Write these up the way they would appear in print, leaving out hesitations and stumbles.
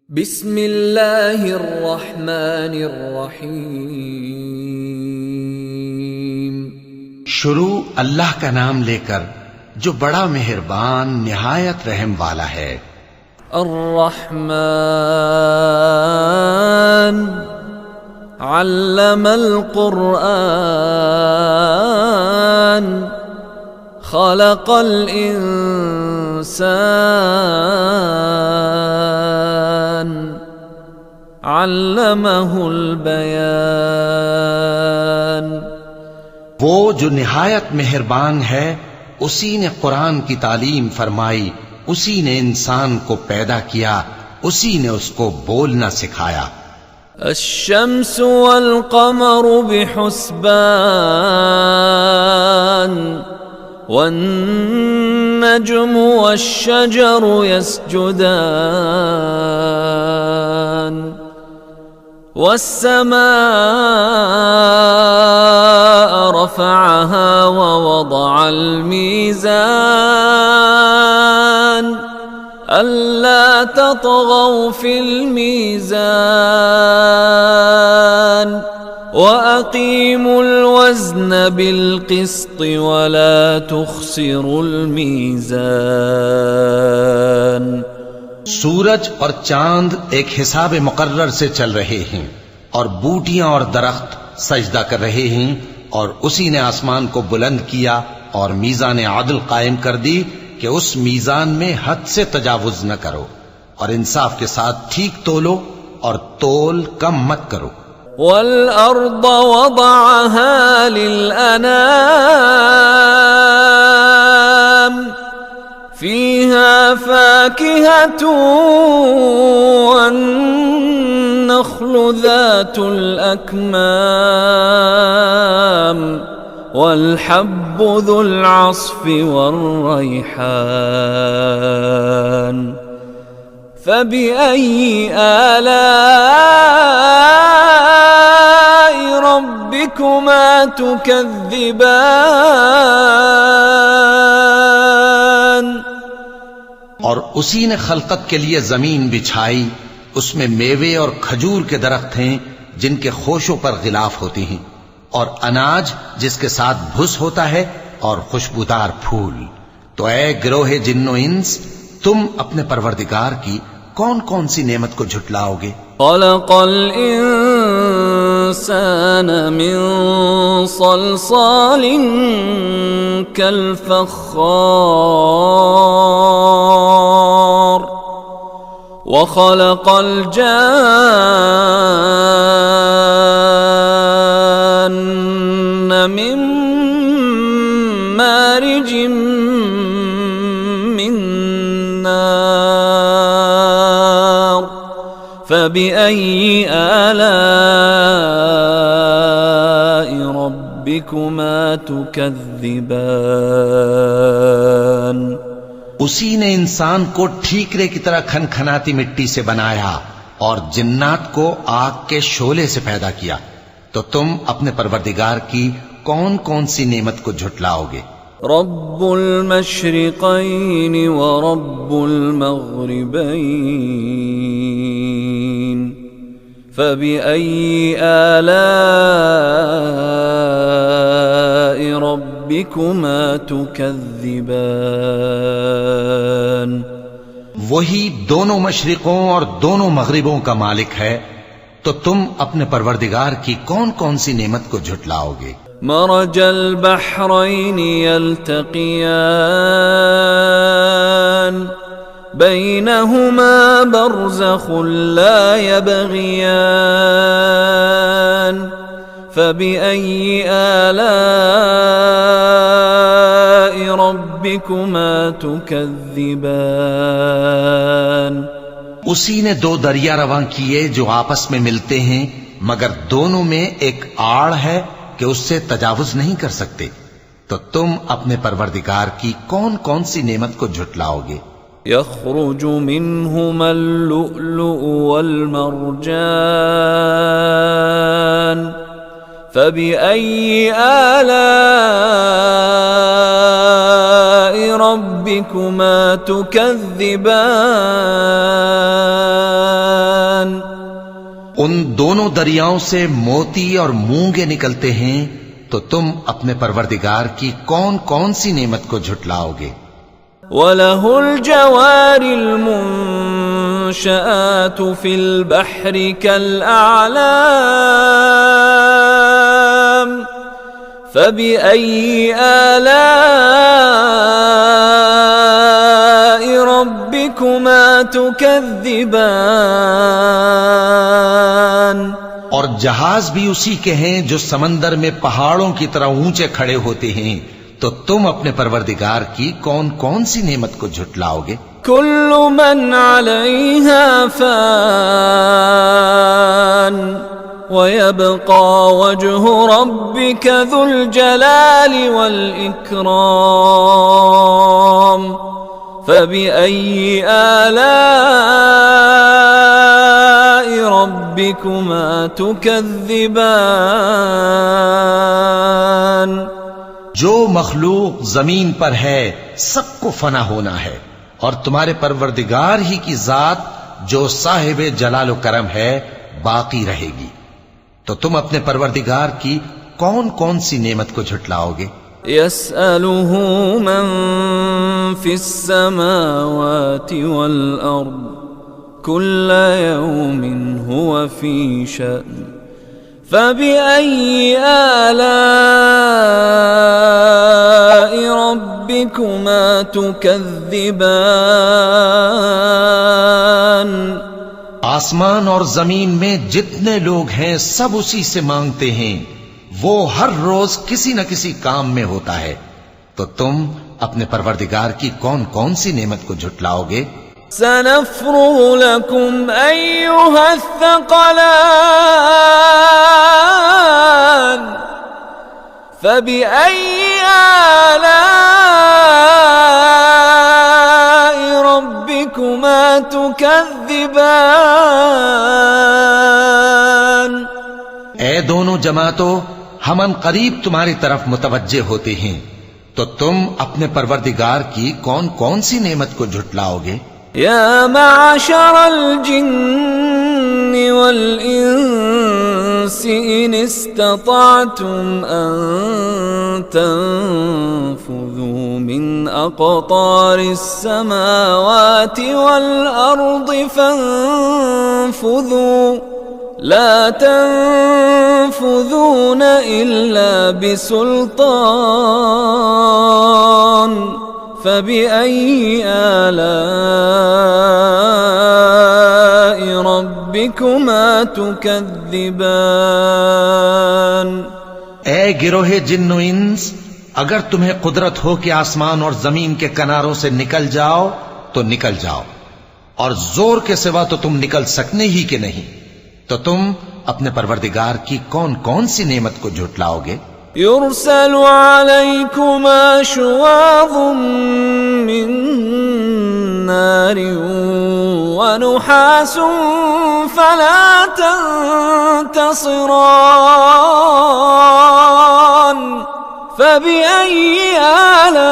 بسم اللہ الرحمن الرحیم۔ شروع اللہ کا نام لے کر جو بڑا مہربان نہایت رحم والا ہے۔ الرحمن علم القرآن خلق الانسان علمہ البیان۔ وہ جو نہایت مہربان ہے اسی نے قرآن کی تعلیم فرمائی، اسی نے انسان کو پیدا کیا، اسی نے اس کو بولنا سکھایا۔ الشمس والقمر بحسبان والنجم والشجر يسجدان والسماء رفعها ووضع الميزان ألا تطغوا في الميزان وَأَقِيمُوا الْوَزْنَ بِالْقِسْطِ وَلَا تُخْسِرُوا الْمِيزَانَ۔ سورج اور چاند ایک حساب مقرر سے چل رہے ہیں، اور بوٹیاں اور درخت سجدہ کر رہے ہیں، اور اسی نے آسمان کو بلند کیا اور میزان عدل قائم کر دی کہ اس میزان میں حد سے تجاوز نہ کرو، اور انصاف کے ساتھ ٹھیک تولو اور تول کم مت کرو۔ وَالْأَرْضَ وَضَعَهَا لِلْأَنَامِ فِيهَا فَاكِهَةٌ وَالنَّخْلُ ذَاتُ الْأَكْمَامِ وَالْحَبُّ ذُو الْعَصْفِ وَالرَّيْحَانُ فَبِأَيِّ آلَاءِ رَبِّكُمَا تُكَذِّبَانِ۔ اور اسی نے خلقت کے لیے زمین بچھائی، اس میں میوے اور کھجور کے درخت ہیں جن کے خوشوں پر غلاف ہوتی ہیں، اور اناج جس کے ساتھ بھس ہوتا ہے، اور خوشبودار پھول۔ تو اے گروہ جن و انس، تم اپنے پروردگار کی کون کون سی نعمت کو جھٹلاؤ گے؟ خلق الانسان من صلصال كالفخار وخلق الجان من مارج من نار فبأي آلاء ربكما تكذبان۔ اسی نے انسان کو ٹھیکرے کی طرح کھنکھناتی مٹی سے بنایا اور جنات کو آگ کے شعلے سے پیدا کیا، تو تم اپنے پروردگار کی کون کون سی نعمت کو جھٹلاؤ گے؟ رب المشرقین ورب المغربین فبأي آلاء ربكما تكذبان۔ وہی دونوں مشرقوں اور دونوں مغربوں کا مالک ہے، تو تم اپنے پروردگار کی کون کون سی نعمت کو جھٹلاؤ گے؟ مرج البحرین یلتقیان بینہما برزخ لا یبغیان فبأي آلاء ربكما تكذبان۔ اسی نے دو دریا رواں کیے جو آپس میں ملتے ہیں، مگر دونوں میں ایک آڑ ہے کہ اس سے تجاوز نہیں کر سکتے، تو تم اپنے پروردگار کی کون کون سی نعمت کو جھٹلاؤ گے؟ یخرج منہما اللؤلؤ والمرجان فبأي آلاء ربكما تكذبان ان دونوں دریاؤں سے موتی اور مونگے نکلتے ہیں، تو تم اپنے پروردگار کی کون کون سی نعمت کو جھٹلاؤ گے؟ وَلَهُ الْجَوَارِ الْمُنشَآتُ فِي الْبَحْرِ كَالْأَعْلَامِ فَبِأَيِّ آلَاءِ رَبِّكُمَا تُكَذِّبَانِ؟ اور جہاز بھی اسی کے ہیں جو سمندر میں پہاڑوں کی طرح اونچے کھڑے ہوتے ہیں، تو تم اپنے پروردگار کی کون کون سی نعمت کو جھٹلاؤ گے؟ كل من عليها فان ويبقى وجه ربك ذو الجلال والإكرام فبأي آلاء ربكما تكذبان؟ جو مخلوق زمین پر ہے سب کو فنا ہونا ہے، اور تمہارے پروردگار ہی کی ذات جو صاحب جلال و کرم ہے باقی رہے گی، تو تم اپنے پروردگار کی کون کون سی نعمت کو جھٹلاؤ گے؟ يسأله من في السماوات والأرض كل يوم هو في شأن فبأي آلاء ربكما تكذبان؟ آسمان اور زمین میں جتنے لوگ ہیں سب اسی سے مانگتے ہیں، وہ ہر روز کسی نہ کسی کام میں ہوتا ہے، تو تم اپنے پروردگار کی کون کون سی نعمت کو جھٹلاؤ گے؟ سنفرغ لكم أيها الثقلان فبأي آلاء ربكما تكذبان؟ اے دونوں جماعتوں، ہم ان قریب تمہاری طرف متوجہ ہوتے ہیں، تو تم اپنے پروردگار کی کون کون سی نعمت کو جھٹلاؤ گے؟ يا معشر الجن والإنس إن استطعتم أن تنفذوا من أقطار السماوات والأرض فانفذوا لا تنفذون إلا بسلطان فبأي آلاء ربكما تكذبان؟ اے گروہ جن و انس، اگر تمہیں قدرت ہو کہ آسمان اور زمین کے کناروں سے نکل جاؤ تو نکل جاؤ، اور زور کے سوا تو تم نکل سکنے ہی کہ نہیں، تو تم اپنے پروردگار کی کون کون سی نعمت کو جھٹلاؤ گے؟ يرسل عليكما شواظ من نار ونحاس فلا تنتصران فبأي آلاء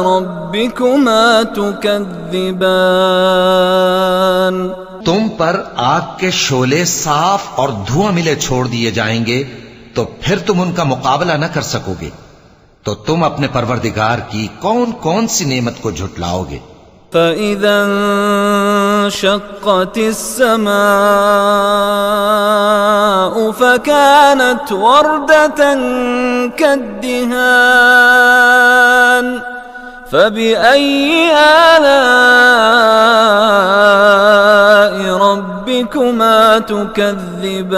ربكما تكذبان؟ تم پر آگ کے شعلے صاف اور دھواں ملے چھوڑ دیے جائیں گے، تو پھر تم ان کا مقابلہ نہ کر سکو گے، تو تم اپنے پروردگار کی کون کون سی نعمت کو جھٹلاؤ گے؟ فَإِذَا انشَقَّتِ السَّمَاءُ فَكَانَتْ وَرْدَةً كَالدِّهَانِ فَبِأَيِّ آلَاءِ رَبِّكُمَا تُكَذِّبَانِ؟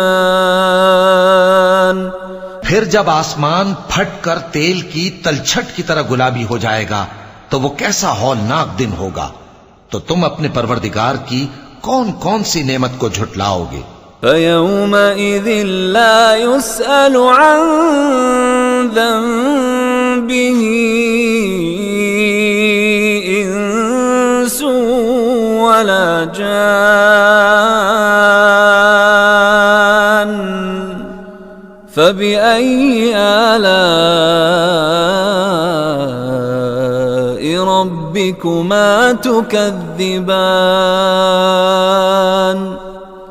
پھر جب آسمان پھٹ کر تیل کی تلچھٹ کی طرح گلابی ہو جائے گا تو وہ کیسا ہولناک دن ہوگا، تو تم اپنے پروردگار کی کون کون سی نعمت کو جھٹلاؤ گے؟ فَيَوْمَئِذٍ لَا يُسْأَلُ عَن ذَنبِهِ إِنسٌ وَلَا جَانٌّ فَبِأَيِّ آلَاءِ رَبِّكُمَا تُكَذِّبَانِ؟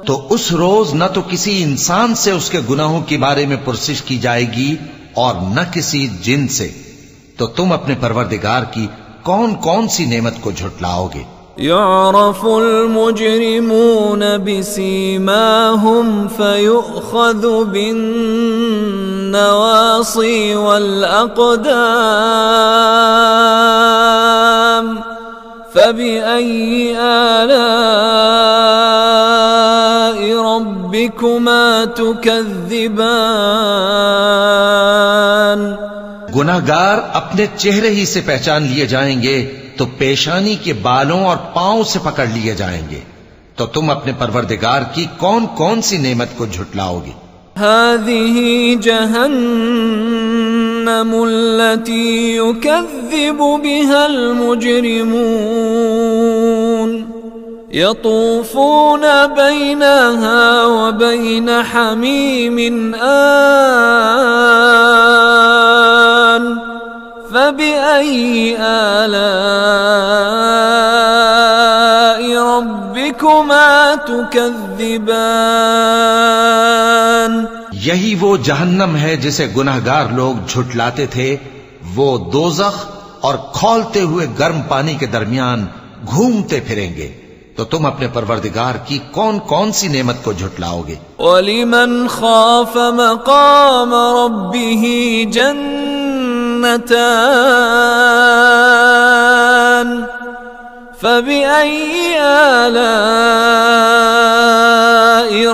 تو اس روز نہ تو کسی انسان سے اس کے گناہوں کے بارے میں پرسش کی جائے گی اور نہ کسی جن سے، تو تم اپنے پروردگار کی کون کون سی نعمت کو جھٹلاؤ گے؟ يعرف المجرمون بسيماهم فيؤخذ بالنواصي والأقدام فبأي آلاء ربكما تكذبان؟ گناہگار اپنے چہرے ہی سے پہچان لیے جائیں گے تو پیشانی کے بالوں اور پاؤں سے پکڑ لیے جائیں گے، تو تم اپنے پروردگار کی کون کون سی نعمت کو جھٹلاؤ گے؟ هذه جهنم التي يكذب بها المجرمون يطوفون بينها وبين حميم آن فبأي آلاء ربكما تكذبان؟ یہی وہ جہنم ہے جسے گناہگار لوگ جھٹلاتے تھے، وہ دوزخ اور کھولتے ہوئے گرم پانی کے درمیان گھومتے پھریں گے، تو تم اپنے پروردگار کی کون کون سی نعمت کو جھٹلاؤ گے؟ وَلِمَنْ خَافَ مَقَامَ رَبِّهِ جَنَّتَانِ فَبِأَيِّ آلَاءِ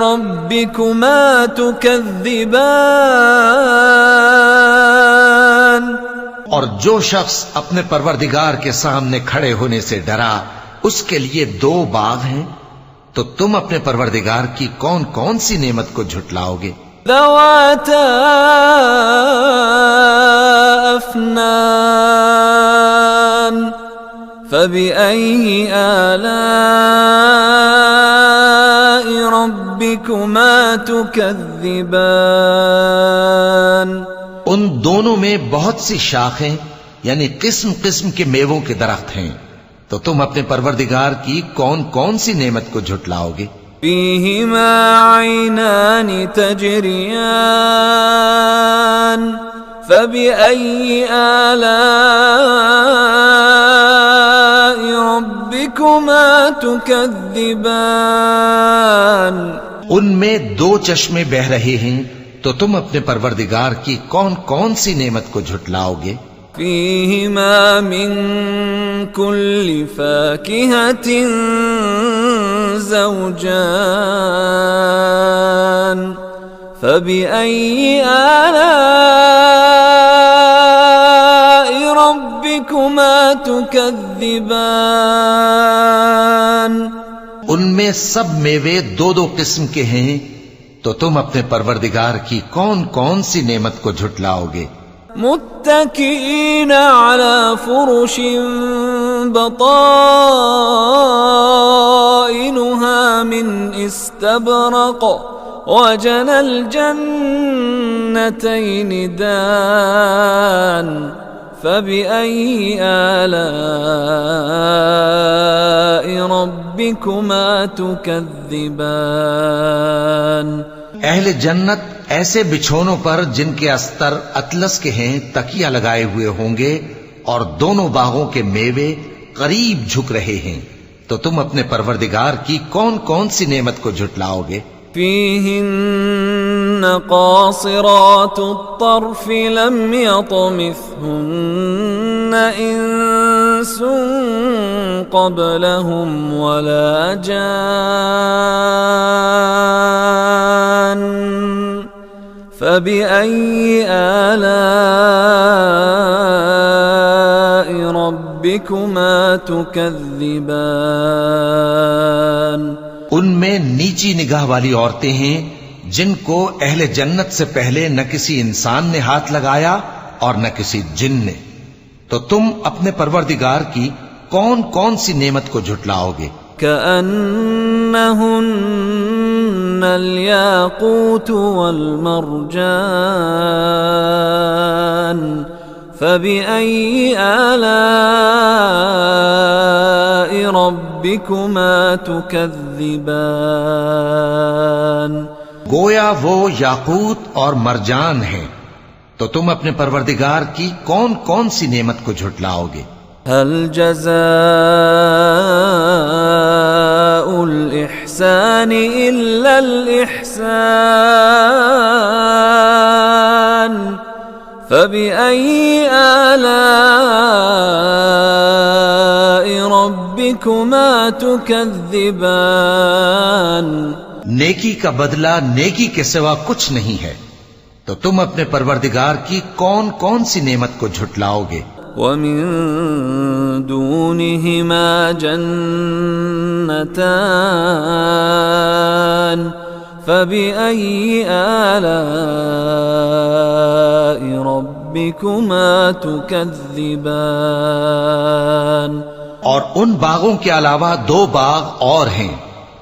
رَبِّكُمَا تُكَذِّبَانِ؟ اور جو شخص اپنے پروردگار کے سامنے کھڑے ہونے سے ڈرا، اس کے لیے 2 باغ ہیں، تو تم اپنے پروردگار کی کون کون سی نعمت کو جھٹلاؤ گے؟ ذواتا افنان فبأي آلاء ربكما تكذبان؟ ان دونوں میں بہت سی شاخیں یعنی قسم قسم کے میووں کے درخت ہیں، تو تم اپنے پروردگار کی کون کون سی نعمت کو جھٹلاؤ گے؟ فيهما عينان تجريان فبأي آلاء ربكما تكذبان؟ ان میں 2 چشمے بہ رہے ہیں، تو تم اپنے پروردگار کی کون کون سی نعمت کو جھٹلاؤ گے؟ فيهما من كل فاكهة زوجان فبأي آلاء ربكما تكذبان؟ ان میں سب میوے 2 قسم کے ہیں، تو تم اپنے پروردگار کی کون کون سی نعمت کو جھٹلاؤ گے؟ متكئين على فرش بطائنها من استبرق وجنى الجنتين دان فبأي آلاء ربكما تكذبان؟ اہل جنت ایسے بچھونوں پر جن کے استر اطلس کے ہیں تکیہ لگائے ہوئے ہوں گے، اور دونوں باغوں کے میوے قریب جھک رہے ہیں، تو تم اپنے پروردگار کی کون کون سی نعمت کو جھٹلاؤ گے؟ فيهن قاصرات الطرف لم يطمثهن إنس قبلهم ولا جان فبأي آلاء ربكما تكذبان؟ ان میں نیچی نگاہ والی عورتیں ہیں جن کو اہل جنت سے پہلے نہ کسی انسان نے ہاتھ لگایا اور نہ کسی جن نے، تو تم اپنے پروردگار کی کون کون سی نعمت کو جھٹلاؤ گے؟ كأنهن الياقوت والمرجان فبأي آلاء ربكما تكذبان گویا وہ یاقوت اور مرجان ہیں، تو تم اپنے پروردگار کی کون کون سی نعمت کو جھٹلاؤ گے؟ هل جزاء الإحسان إلا الإحسان فبأي آلاء ربكما تكذبان نیکی کا بدلہ نیکی کے سوا کچھ نہیں ہے، تو تم اپنے پروردگار کی کون کون سی نعمت کو جھٹلاؤ گے؟ ومن دونهما جنتان فبأي آلاء ربكما تكذبان اور ان باغوں کے علاوہ دو باغ اور ہیں،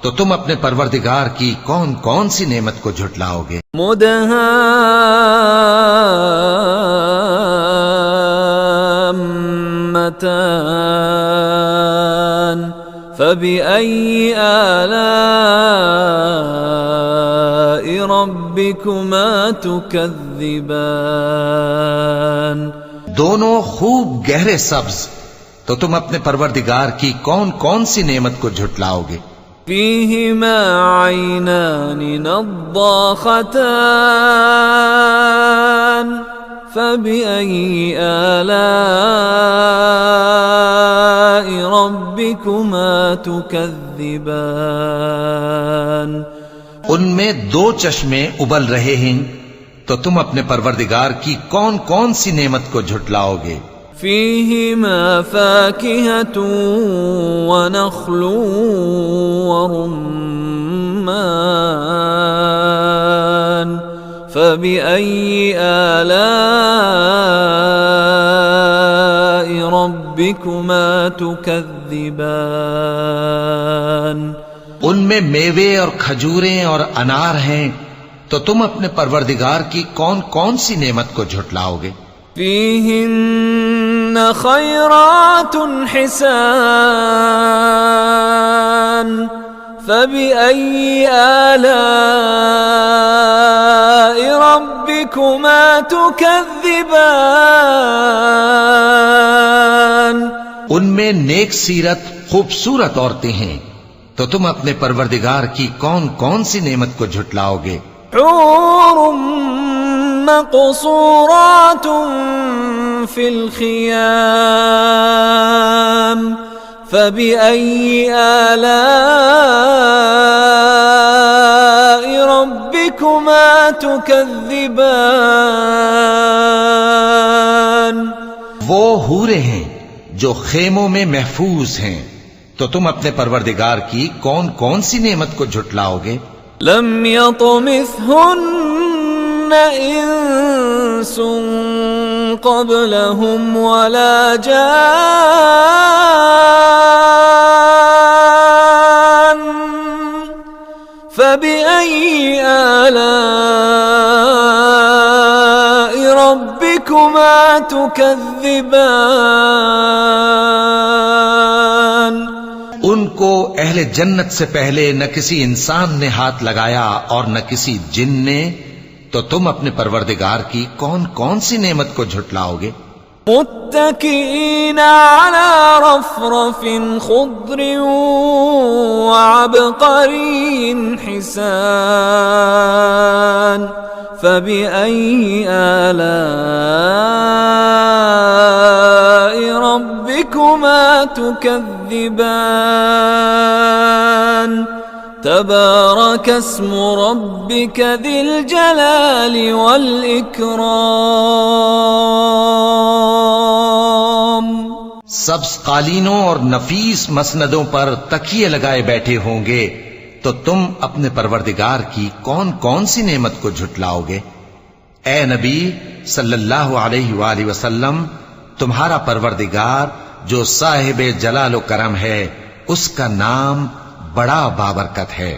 تو تم اپنے پروردگار کی کون کون سی نعمت کو جھٹلاؤ گے؟ مدهامتان فبأي آلاء ربكما تكذبان دونوں خوب گہرے سبز، تو تم اپنے پروردگار کی کون کون سی نعمت کو جھٹلاؤ گے؟ فيهما عينان نضاختان فبأي آلاء ربكما تكذبان ان میں دو چشمے ابل رہے ہیں، تو تم اپنے پروردگار کی کون کون سی نعمت کو جھٹلاؤ گے؟ فيهما فاكهة ونخل ورمان فبأي آلاء ربكما تكذبان ان میں میوے اور کھجوریں اور انار ہیں، تو تم اپنے پروردگار کی کون کون سی نعمت کو جھٹلاؤ گے؟ فيهن خيرات حسان فبأي آلاء ربكما تكذبان ان میں نیک سیرت خوبصورت عورتیں ہیں، تو تم اپنے پروردگار کی کون کون سی نعمت کو جھٹلاؤ گے؟ حور مقصورات في الخيام فبأي آلاء ربكما تكذبان وہ حوریں ہیں جو خیموں میں محفوظ ہیں، تو تم اپنے پروردگار کی کون کون سی نعمت کو جھٹلاؤ گے؟ لم يطمثهن انس قبلهم ولا جان فبأي آلاء ربكما تكذبان ان کو اہل جنت سے پہلے نہ کسی انسان نے ہاتھ لگایا اور نہ کسی جن نے، تو تم اپنے پروردگار کی کون کون سی نعمت کو جھٹلاؤ گے؟ متكئين على رفرف خضر وعبقري حسان فبأي آلاء ربكما تكذبان تبارك اسم ربك ذي الجلال والإكرام سبز قالینوں اور نفیس مسندوں پر تکیے لگائے بیٹھے ہوں گے، تو تم اپنے پروردگار کی کون کون سی نعمت کو جھٹلاؤ گے؟ اے نبی صلی اللہ علیہ وآلہ وسلم، تمہارا پروردگار جو صاحب جلال و کرم ہے، اس کا نام بڑا بابرکت ہے۔